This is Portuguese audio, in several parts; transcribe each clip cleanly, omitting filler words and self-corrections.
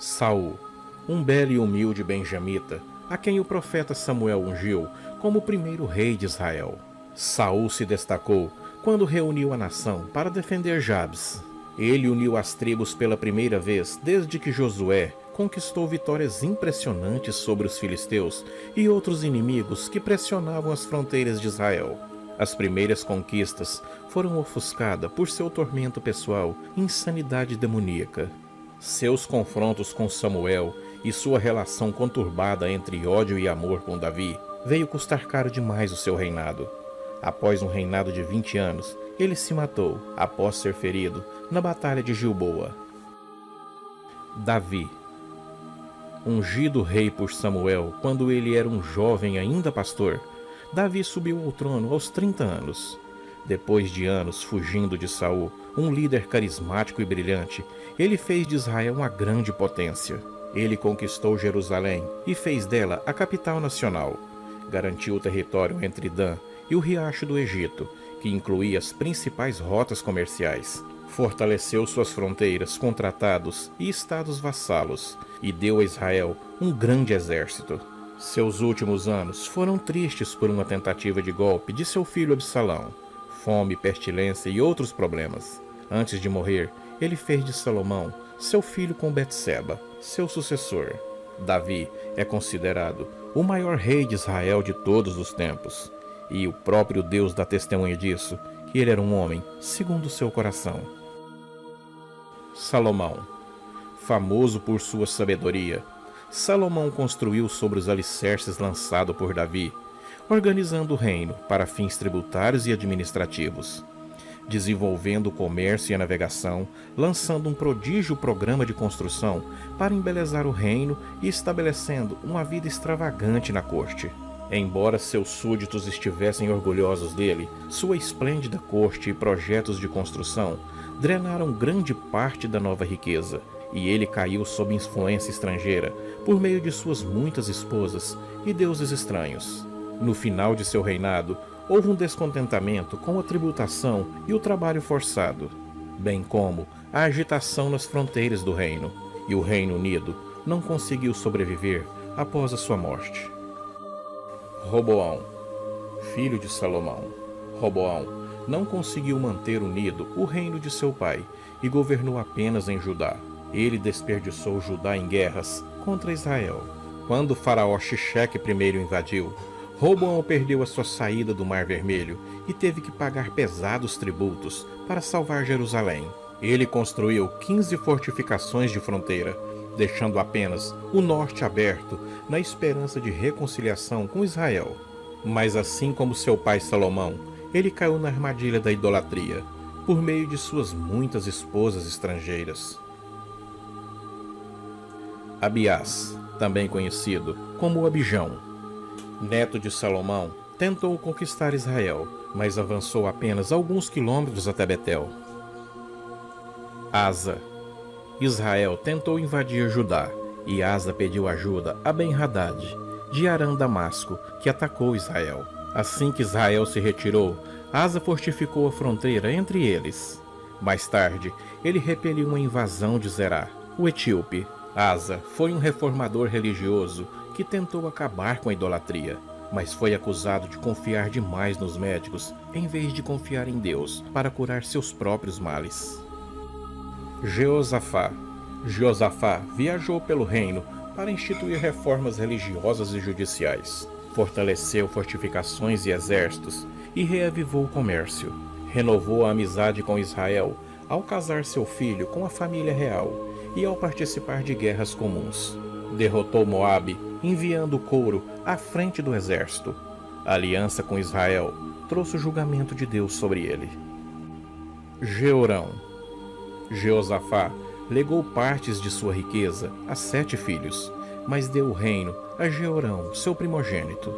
Saul, um belo e humilde benjamita, a quem o profeta Samuel ungiu como o primeiro rei de Israel. Saul se destacou quando reuniu a nação para defender Jabes. Ele uniu as tribos pela primeira vez desde que Josué conquistou vitórias impressionantes sobre os filisteus e outros inimigos que pressionavam as fronteiras de Israel. As primeiras conquistas foram ofuscadas por seu tormento pessoal e insanidade demoníaca. Seus confrontos com Samuel e sua relação conturbada entre ódio e amor com Davi veio custar caro demais o seu reinado. Após um reinado de 20 anos, ele se matou, após ser ferido, na Batalha de Gilboa. Davi, ungido rei por Samuel quando ele era um jovem ainda pastor, Davi subiu ao trono aos 30 anos. Depois de anos fugindo de Saul, um líder carismático e brilhante, ele fez de Israel uma grande potência. Ele conquistou Jerusalém e fez dela a capital nacional. Garantiu o território entre Dan e o Riacho do Egito, que incluía as principais rotas comerciais. Fortaleceu suas fronteiras com tratados e estados vassalos e deu a Israel um grande exército. Seus últimos anos foram tristes por uma tentativa de golpe de seu filho Absalão, fome, pestilência e outros problemas. Antes de morrer, ele fez de Salomão seu filho com Betseba, seu sucessor. Davi é considerado o maior rei de Israel de todos os tempos, e o próprio Deus dá testemunha disso, que ele era um homem segundo o seu coração. Salomão, famoso por sua sabedoria, Salomão construiu sobre os alicerces lançados por Davi, organizando o reino para fins tributários e administrativos, desenvolvendo o comércio e a navegação, lançando um prodígio programa de construção para embelezar o reino e estabelecendo uma vida extravagante na corte. Embora seus súditos estivessem orgulhosos dele, sua esplêndida corte e projetos de construção drenaram grande parte da nova riqueza, e ele caiu sob influência estrangeira por meio de suas muitas esposas e deuses estranhos. No final de seu reinado, houve um descontentamento com a tributação e o trabalho forçado, bem como a agitação nas fronteiras do reino, e o Reino Unido não conseguiu sobreviver após a sua morte. Roboão, filho de Salomão. Roboão não conseguiu manter unido o reino de seu pai e governou apenas em Judá. Ele desperdiçou Judá em guerras contra Israel. Quando o faraó Shishak I invadiu, Roboão perdeu a sua saída do Mar Vermelho e teve que pagar pesados tributos para salvar Jerusalém. Ele construiu 15 fortificações de fronteira, deixando apenas o norte aberto na esperança de reconciliação com Israel. Mas assim como seu pai Salomão, ele caiu na armadilha da idolatria, por meio de suas muitas esposas estrangeiras. Abiás, também conhecido como Abijão, neto de Salomão, tentou conquistar Israel, mas avançou apenas alguns quilômetros até Betel. Asa. Israel tentou invadir Judá, e Asa pediu ajuda a Ben-Hadad, de Aram-Damasco, que atacou Israel. Assim que Israel se retirou, Asa fortificou a fronteira entre eles. Mais tarde, ele repeliu uma invasão de Zerá, o etíope. Asa foi um reformador religioso que tentou acabar com a idolatria, mas foi acusado de confiar demais nos médicos em vez de confiar em Deus para curar seus próprios males. Jeosafá. Jeosafá viajou pelo reino para instituir reformas religiosas e judiciais. Fortaleceu fortificações e exércitos e reavivou o comércio. Renovou a amizade com Israel ao casar seu filho com a família real e ao participar de guerras comuns. Derrotou Moabe, enviando couro à frente do exército. A aliança com Israel trouxe o julgamento de Deus sobre ele. Jeorão. Jeosafá legou partes de sua riqueza a 7 filhos, mas deu o reino a Jeorão, seu primogênito.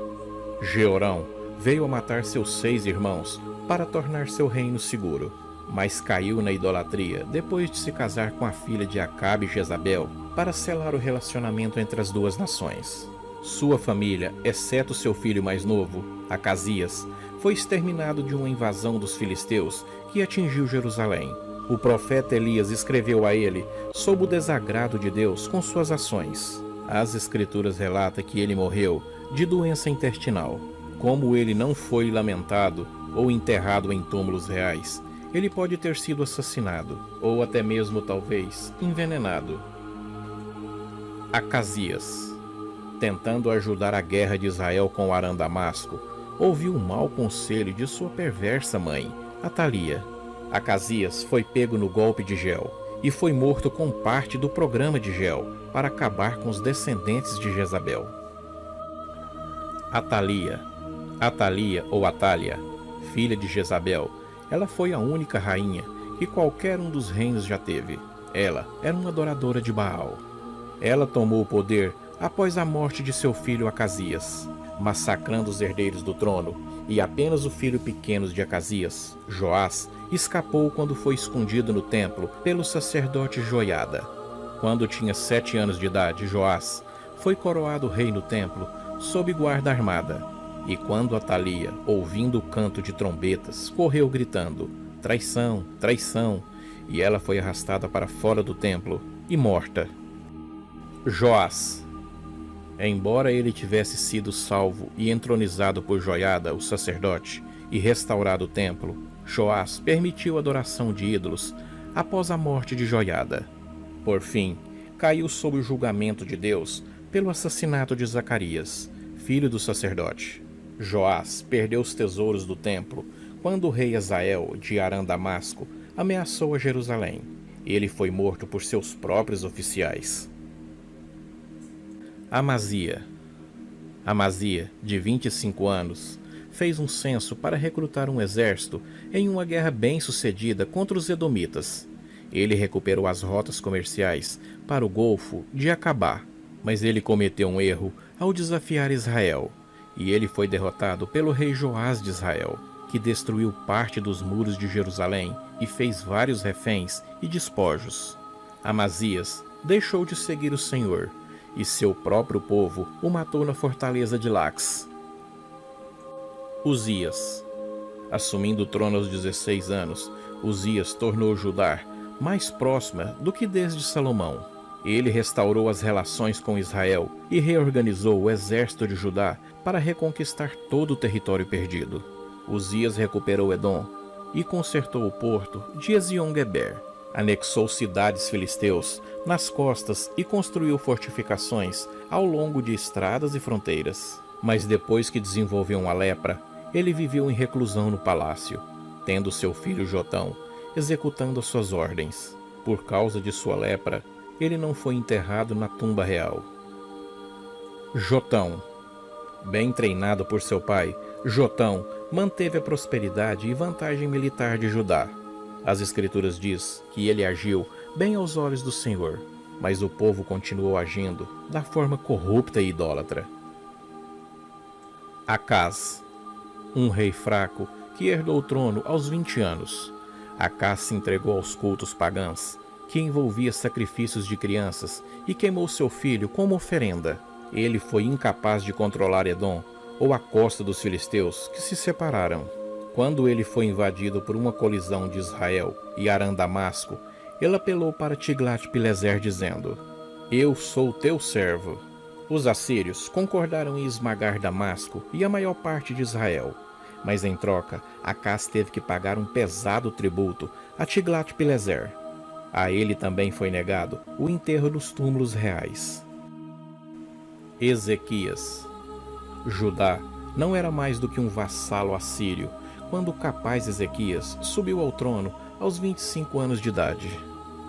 Jeorão veio a matar seus 6 irmãos para tornar seu reino seguro, mas caiu na idolatria depois de se casar com a filha de Acabe, Jezabel, para selar o relacionamento entre as duas nações. Sua família, exceto seu filho mais novo, Acasias, foi exterminado de uma invasão dos filisteus que atingiu Jerusalém. O profeta Elias escreveu a ele sob o desagrado de Deus com suas ações. As escrituras relatam que ele morreu de doença intestinal. Como ele não foi lamentado ou enterrado em túmulos reais, ele pode ter sido assassinado, ou até mesmo, talvez, envenenado. Acasias, tentando ajudar a guerra de Israel com Aram-Damasco, ouviu o mau conselho de sua perversa mãe, Atalia. Acasias foi pego no golpe de Jel e foi morto com parte do programa de Jel para acabar com os descendentes de Jezabel. Atalia ou Atália, filha de Jezabel, ela foi a única rainha que qualquer um dos reinos já teve. Ela era uma adoradora de Baal. Ela tomou o poder após a morte de seu filho Acasias, massacrando os herdeiros do trono, e apenas o filho pequeno de Acasias, Joás, escapou quando foi escondido no templo pelo sacerdote Joiada. Quando tinha 7 anos de idade, Joás foi coroado rei no templo sob guarda armada. E quando Atalia, ouvindo o canto de trombetas, correu gritando: "Traição, traição!", e ela foi arrastada para fora do templo e morta. Joás, embora ele tivesse sido salvo e entronizado por Joiada, o sacerdote, e restaurado o templo, Joás permitiu a adoração de ídolos após a morte de Joiada. Por fim, caiu sob o julgamento de Deus pelo assassinato de Zacarias, filho do sacerdote. Joás perdeu os tesouros do templo quando o rei Hazael de Aram-Damasco ameaçou a Jerusalém. Ele foi morto por seus próprios oficiais. Amazia, de 25 anos, fez um censo para recrutar um exército em uma guerra bem-sucedida contra os edomitas. Ele recuperou as rotas comerciais para o Golfo de Acabá, mas ele cometeu um erro ao desafiar Israel, e ele foi derrotado pelo rei Joás de Israel, que destruiu parte dos muros de Jerusalém e fez vários reféns e despojos. Amazias deixou de seguir o Senhor, e seu próprio povo o matou na fortaleza de Lax. Uzias, assumindo o trono aos 16 anos, Uzias tornou Judá mais próxima do que desde Salomão. Ele restaurou as relações com Israel e reorganizou o exército de Judá para reconquistar todo o território perdido. Uzias recuperou Edom e consertou o porto de Ezion-Geber. Anexou cidades filisteus nas costas e construiu fortificações ao longo de estradas e fronteiras. Mas depois que desenvolveu uma lepra, ele viveu em reclusão no palácio, tendo seu filho Jotão executando as suas ordens. Por causa de sua lepra, ele não foi enterrado na tumba real. Jotão, bem treinado por seu pai, Jotão manteve a prosperidade e vantagem militar de Judá. As escrituras diz que ele agiu bem aos olhos do Senhor, mas o povo continuou agindo da forma corrupta e idólatra. Acaz, um rei fraco que herdou o trono aos 20 anos. Acaz se entregou aos cultos pagãos, que envolvia sacrifícios de crianças, e queimou seu filho como oferenda. Ele foi incapaz de controlar Edom, ou a costa dos filisteus, que se separaram. Quando ele foi invadido por uma colisão de Israel e Aram-Damasco, ele apelou para Tiglat-Pileser dizendo: "Eu sou teu servo." Os assírios concordaram em esmagar Damasco e a maior parte de Israel, mas em troca, Acaz teve que pagar um pesado tributo a Tiglat-Pileser. A ele também foi negado o enterro nos túmulos reais. Ezequias. Judá não era mais do que um vassalo assírio quando o capaz Ezequias subiu ao trono aos 25 anos de idade.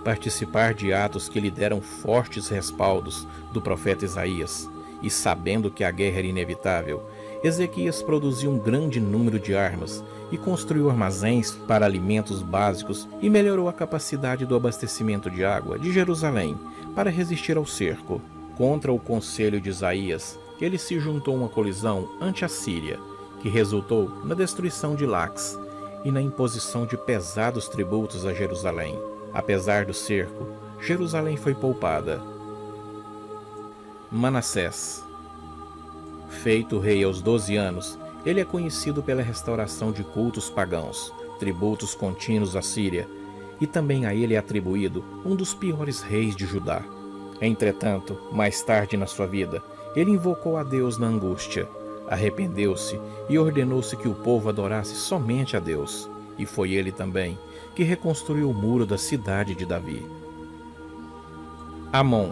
Participar de atos que lhe deram fortes respaldos do profeta Isaías, e sabendo que a guerra era inevitável, Ezequias produziu um grande número de armas e construiu armazéns para alimentos básicos e melhorou a capacidade do abastecimento de água de Jerusalém para resistir ao cerco. Contra o conselho de Isaías, ele se juntou a uma colisão anti-assíria, que resultou na destruição de Lax e na imposição de pesados tributos a Jerusalém. Apesar do cerco, Jerusalém foi poupada. Manassés. Feito rei aos 12 anos, ele é conhecido pela restauração de cultos pagãos, tributos contínuos à Síria e também a ele é atribuído um dos piores reis de Judá. Entretanto, mais tarde na sua vida, ele invocou a Deus na angústia, arrependeu-se e ordenou-se que o povo adorasse somente a Deus, e foi ele também que reconstruiu o muro da cidade de Davi. Amon,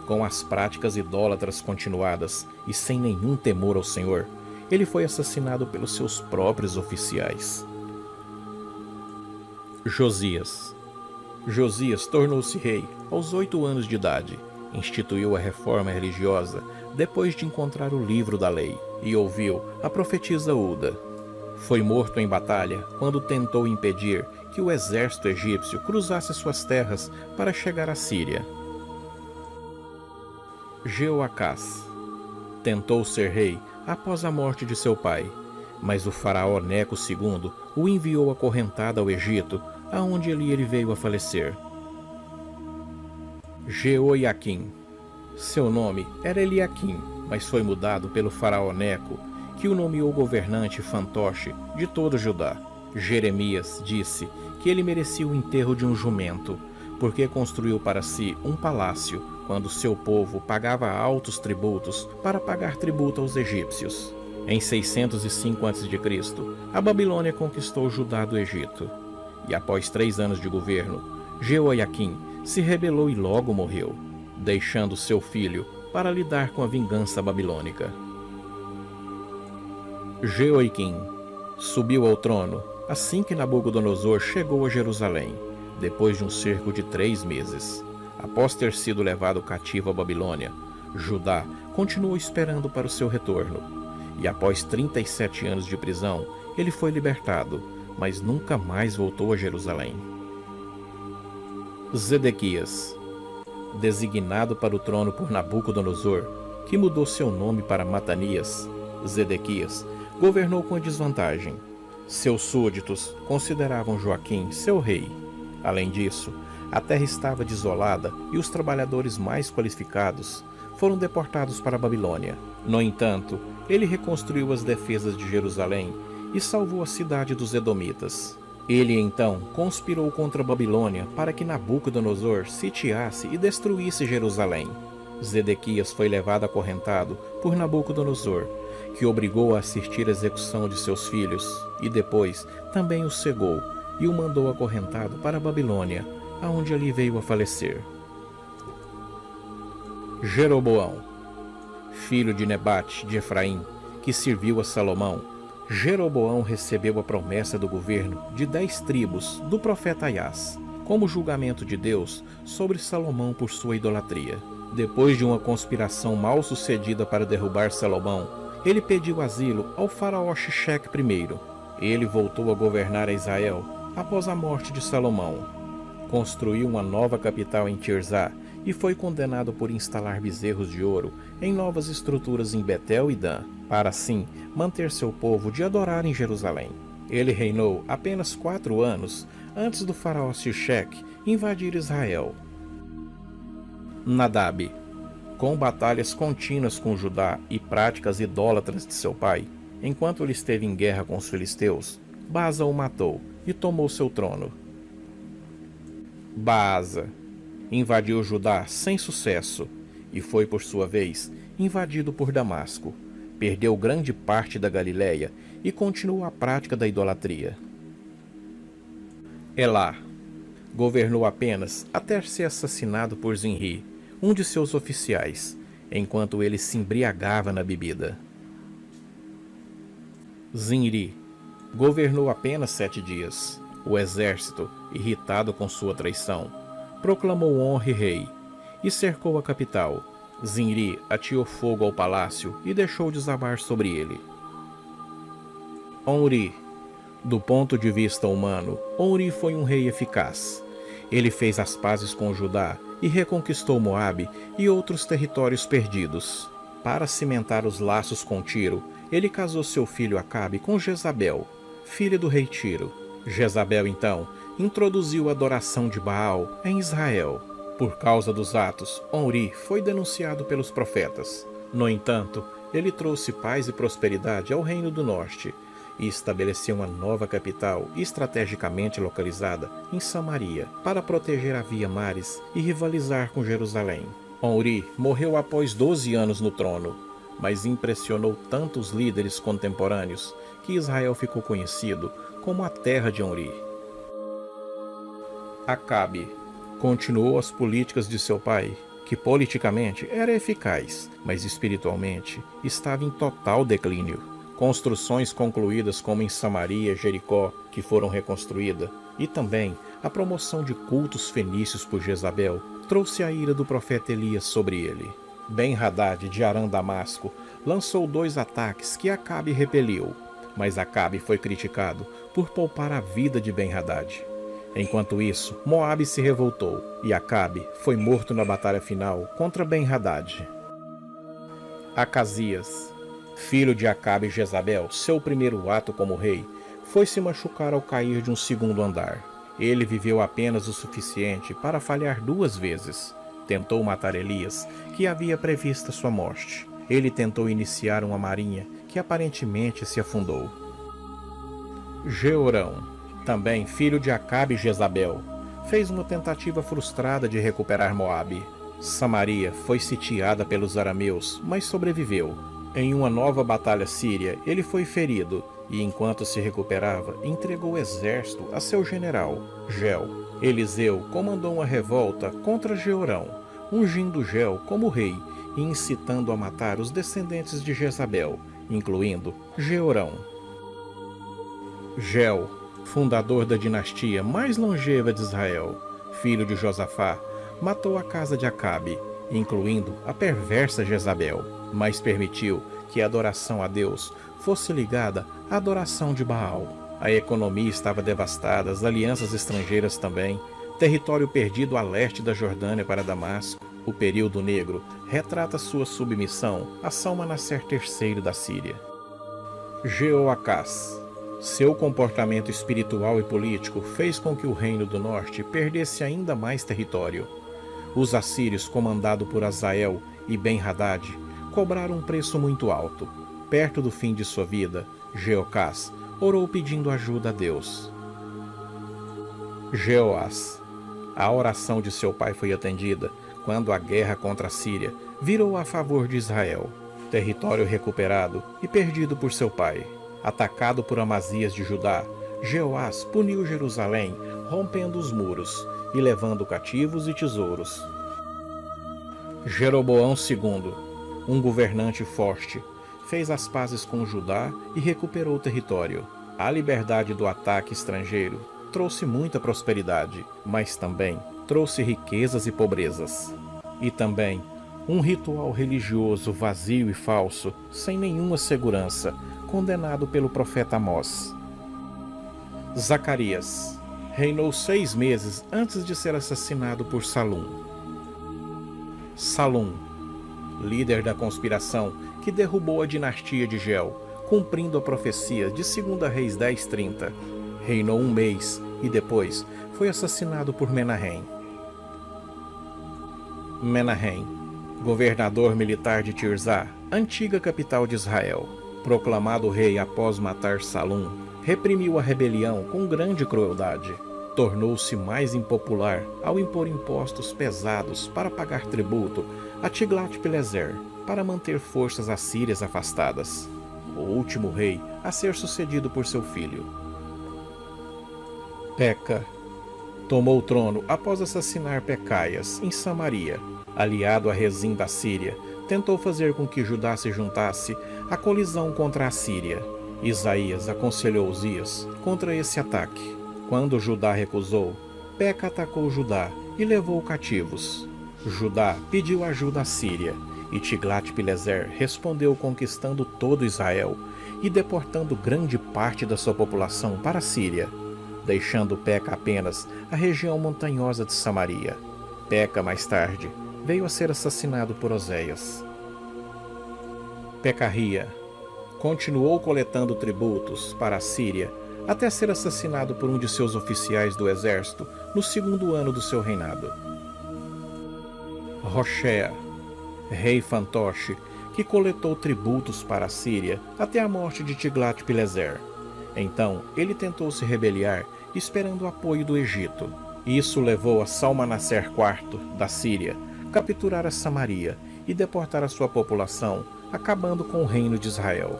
com as práticas idólatras continuadas e sem nenhum temor ao Senhor, ele foi assassinado pelos seus próprios oficiais. Josias tornou-se rei aos 8 anos de idade, instituiu a reforma religiosa depois de encontrar o livro da lei e ouviu a profetisa Uda. Foi morto em batalha quando tentou impedir que o exército egípcio cruzasse suas terras para chegar à Síria. Jeoacás tentou ser rei após a morte de seu pai, mas o faraó Neco II o enviou acorrentado ao Egito, aonde ele veio a falecer. Jeoiaquim. Seu nome era Eliaquim, mas foi mudado pelo faraó Neco, que o nomeou governante fantoche de todo Judá. Jeremias disse que ele merecia o enterro de um jumento, porque construiu para si um palácio, quando seu povo pagava altos tributos para pagar tributo aos egípcios. Em 605 a.C., a Babilônia conquistou Judá do Egito. E após 3 anos de governo, Jeoiaquim se rebelou e logo morreu, deixando seu filho para lidar com a vingança babilônica. Jeoiaquim subiu ao trono assim que Nabucodonosor chegou a Jerusalém, depois de um cerco de 3 meses. Após ter sido levado cativo à Babilônia, Judá continuou esperando para o seu retorno, e após 37 anos de prisão, ele foi libertado, mas nunca mais voltou a Jerusalém. Zedequias, designado para o trono por Nabucodonosor, que mudou seu nome para Matanias, Zedequias governou com desvantagem. Seus súditos consideravam Joaquim seu rei. Além disso, a terra estava desolada e os trabalhadores mais qualificados foram deportados para a Babilônia. No entanto, ele reconstruiu as defesas de Jerusalém e salvou a cidade dos Edomitas. Ele então conspirou contra a Babilônia para que Nabucodonosor sitiasse e destruísse Jerusalém. Zedequias foi levado acorrentado por Nabucodonosor, que obrigou a assistir à execução de seus filhos, e depois também o cegou e o mandou acorrentado para a Babilônia, aonde ali veio a falecer. Jeroboão, filho de Nebate de Efraim, que serviu a Salomão, Jeroboão recebeu a promessa do governo de 10 tribos do profeta Aias, como julgamento de Deus sobre Salomão por sua idolatria. Depois de uma conspiração mal sucedida para derrubar Salomão, ele pediu asilo ao faraó Xixeque I. Ele voltou a governar a Israel após a morte de Salomão. Construiu uma nova capital em Tirzá e foi condenado por instalar bezerros de ouro em novas estruturas em Betel e Dan, para assim manter seu povo de adorar em Jerusalém. Ele reinou apenas 4 anos antes do faraó Xixeque invadir Israel. Nadab, com batalhas contínuas com Judá e práticas idólatras de seu pai, enquanto ele esteve em guerra com os filisteus, Baasa o matou e tomou seu trono. Baasa invadiu Judá sem sucesso e foi, por sua vez, invadido por Damasco. Perdeu grande parte da Galiléia e continuou a prática da idolatria. Elá governou apenas até ser assassinado por Zinri, um de seus oficiais, enquanto ele se embriagava na bebida. Zinri governou apenas 7 dias. O exército, irritado com sua traição, proclamou Onre rei e cercou a capital. Zinri ateou fogo ao palácio e deixou desabar sobre ele. Onri. Do ponto de vista humano, Onri foi um rei eficaz. Ele fez as pazes com Judá e reconquistou Moabe e outros territórios perdidos. Para cimentar os laços com Tiro, ele casou seu filho Acabe com Jezabel, filha do rei Tiro. Jezabel, então, introduziu a adoração de Baal em Israel. Por causa dos atos, Onri foi denunciado pelos profetas. No entanto, ele trouxe paz e prosperidade ao reino do norte, e estabeleceu uma nova capital estrategicamente localizada em Samaria para proteger a via mares e rivalizar com Jerusalém. Omri morreu após 12 anos no trono, mas impressionou tanto os líderes contemporâneos que Israel ficou conhecido como a terra de Omri. Acabe continuou as políticas de seu pai, que politicamente era eficaz, mas espiritualmente estava em total declínio. Construções concluídas como em Samaria e Jericó, que foram reconstruídas, e também a promoção de cultos fenícios por Jezabel, trouxe a ira do profeta Elias sobre ele. Ben-Hadad de Aram-Damasco lançou 2 ataques que Acabe repeliu, mas Acabe foi criticado por poupar a vida de Ben-Hadad. Enquanto isso, Moabe se revoltou e Acabe foi morto na batalha final contra Ben-Hadad. Acasias, filho de Acabe e Jezabel, seu primeiro ato como rei, foi se machucar ao cair de um 2º andar. Ele viveu apenas o suficiente para falhar 2 vezes. Tentou matar Elias, que havia previsto sua morte. Ele tentou iniciar uma marinha que aparentemente se afundou. Jeorão, também filho de Acabe e Jezabel, fez uma tentativa frustrada de recuperar Moabe. Samaria foi sitiada pelos arameus, mas sobreviveu. Em uma nova batalha síria, ele foi ferido e, enquanto se recuperava, entregou o exército a seu general, Gel. Eliseu comandou uma revolta contra Jeorão, ungindo Gel como rei e incitando a matar os descendentes de Jezabel, incluindo Jeorão. Gel, fundador da dinastia mais longeva de Israel, filho de Josafá, matou a casa de Acabe, incluindo a perversa Jezabel, mas permitiu que a adoração a Deus fosse ligada à adoração de Baal. A economia estava devastada, as alianças estrangeiras também, território perdido a leste da Jordânia para Damasco. O período negro retrata sua submissão a Salmanaser III da Síria. Jeoacás. Seu comportamento espiritual e político fez com que o reino do norte perdesse ainda mais território. Os assírios, comandados por Azael e Ben-Hadad, cobraram um preço muito alto. Perto do fim de sua vida, Jeoacás orou pedindo ajuda a Deus. Jeoás. A oração de seu pai foi atendida quando a guerra contra a Síria virou a favor de Israel. Território recuperado e perdido por seu pai. Atacado por Amazias de Judá, Jeoás puniu Jerusalém, rompendo os muros e levando cativos e tesouros. Jeroboão II, um governante forte, fez as pazes com Judá e recuperou o território. A liberdade do ataque estrangeiro trouxe muita prosperidade, mas também trouxe riquezas e pobrezas. E também um ritual religioso vazio e falso, sem nenhuma segurança, condenado pelo profeta Amós. Zacarias reinou 6 meses antes de ser assassinado por Salum. Salum, líder da conspiração que derrubou a dinastia de Gel, cumprindo a profecia de 2 Reis 10:30. Reinou 1 mês e depois foi assassinado por Menahem. Menahem, governador militar de Tirzá, antiga capital de Israel, proclamado rei após matar Salum, reprimiu a rebelião com grande crueldade. Tornou-se mais impopular ao impor impostos pesados para pagar tributo a Tiglat-Pileser, para manter forças assírias afastadas. O último rei a ser sucedido por seu filho. Peca tomou o trono após assassinar Pecaias, em Samaria. Aliado a Rezim da Síria, tentou fazer com que Judá se juntasse à colisão contra a Síria. Isaías aconselhou Uzias contra esse ataque. Quando Judá recusou, Peca atacou Judá e levou cativos. Judá pediu ajuda à Síria, e Tiglat-Pileser respondeu conquistando todo Israel e deportando grande parte da sua população para a Síria, deixando Peca apenas a região montanhosa de Samaria. Peca, mais tarde, veio a ser assassinado por Oséias. Pecarria continuou coletando tributos para a Síria até ser assassinado por um de seus oficiais do exército no 2º ano do seu reinado. Roshea, rei fantoche, que coletou tributos para a Síria até a morte de Tiglat-Pileser. Então, ele tentou se rebeliar, esperando o apoio do Egito. Isso levou a Salmanassar IV, da Síria, capturar a Samaria e deportar a sua população, acabando com o reino de Israel.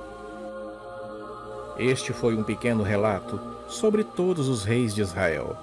Este foi um pequeno relato sobre todos os reis de Israel.